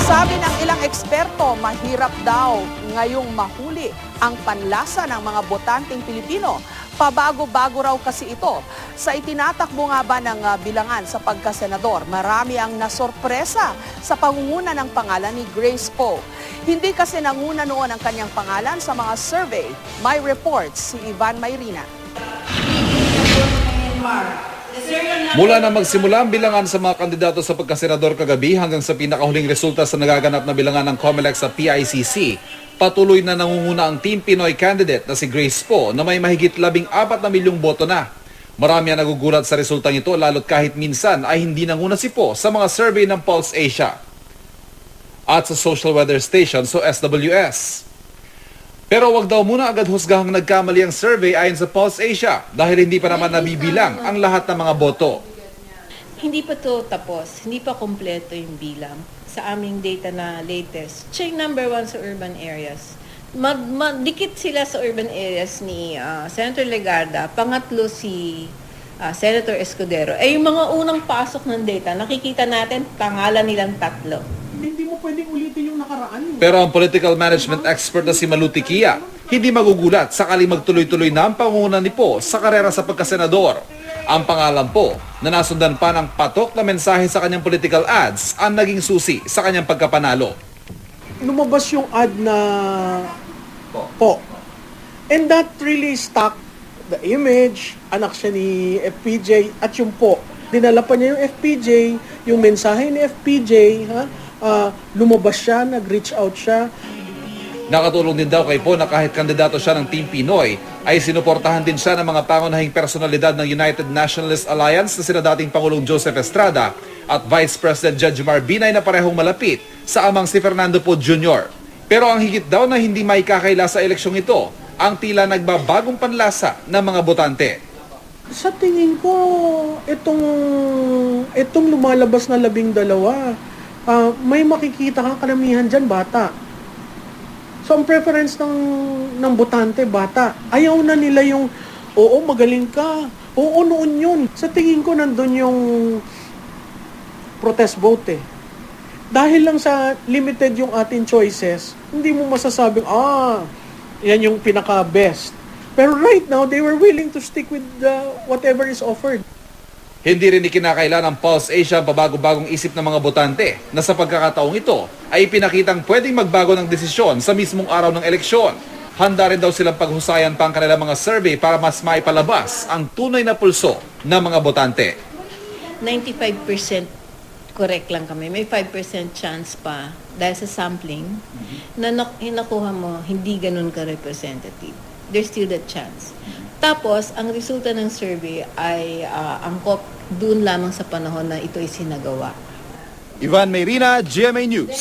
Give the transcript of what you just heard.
Sabi ng ilang eksperto, mahirap daw ngayong mahuli ang panlasa ng mga botanteng Pilipino. Pabago-bago raw kasi ito. Sa itinatakbo nga ba ng bilangan sa pagkasenador, marami ang nasorpresa sa pangunguna ng pangalan ni Grace Poe. Hindi kasi nanguna noon ang kanyang pangalan sa mga survey. May report si Ivan Mayrina. Mula na magsimula ang bilangan sa mga kandidato sa pagkasenador kagabi hanggang sa pinakahuling resulta sa nagaganap na bilangan ng COMELEC sa PICC, patuloy na nangunguna ang Team Pinoy candidate na si Grace Poe na may mahigit 14 na milyong boto na. Marami ang nagugulat sa resultang ito lalo't kahit minsan ay hindi nanguna si Poe sa mga survey ng Pulse Asia at sa Social Weather Station so SWS. Pero wag daw muna agad husgahang nagkamali ang survey ayon sa Pulse Asia dahil hindi pa naman nabibilang ang lahat ng mga boto. Hindi pa to tapos, hindi pa kompleto yung bilang. Sa aming data na latest, siya yung number 1 sa urban areas. Dikit sila sa urban areas ni Senator Legarda, pangatlo si Senator Escudero. Yung mga unang pasok ng data, nakikita natin pangalan nilang tatlo. Hindi mo pwedeng ulitin yung nakaraan. Pero ang political management expert na si Maluti Kia, hindi magugulat sakali magtuloy-tuloy na ang pangunguna ni Poe sa karera sa pagkasenador. Ang pangalan Poe na nasundan pa ng patok na mensahe sa kanyang political ads ang naging susi sa kanyang pagkapanalo. Lumabas yung ad na po. And that really stuck the image, anak siya ni FPJ at yung po. Dinala pa niya yung FPJ, yung mensahe ni FPJ, lumabas siya, nag-reach out siya. Nakatulong din daw kay Poe na kahit kandidato siya ng Team Pinoy, ay sinuportahan din siya ng mga pangunahing personalidad ng United Nationalist Alliance na sina dating Pangulong Joseph Estrada at Vice President Jejomar Binay na parehong malapit sa amang si Fernando Poe Jr. Pero ang higit daw na hindi maikakaila sa eleksyong ito, ang tila nagbabagong panlasa ng mga botante. Sa tingin ko, itong lumalabas na 12, may makikita kang karamihan dyan, bata. So, ang preference ng botante, bata. Ayaw na nila yung, oo, magaling ka. Oo, noon yun. Sa tingin ko, nandun yung protest vote eh. Dahil lang sa limited yung ating choices, hindi mo masasabing, yan yung pinaka-best. Pero right now, they were willing to stick with whatever is offered. Hindi rin ikinakailan ng Pulse Asia ang pabago-bagong isip ng mga botante na sa pagkakataong ito ay pinakitang pwedeng magbago ng desisyon sa mismong araw ng eleksyon. Handa rin daw silang paghusayan pa ang kanilang mga survey para mas maipalabas ang tunay na pulso ng mga botante. 95% correct lang kami. May 5% chance pa dahil sa sampling na nakuha mo hindi ganun ka-representative. There's still that chance. Tapos, ang resulta ng survey ay angkop doon lamang sa panahon na ito ay sinagawa. Ivan Mayrina, GMA News.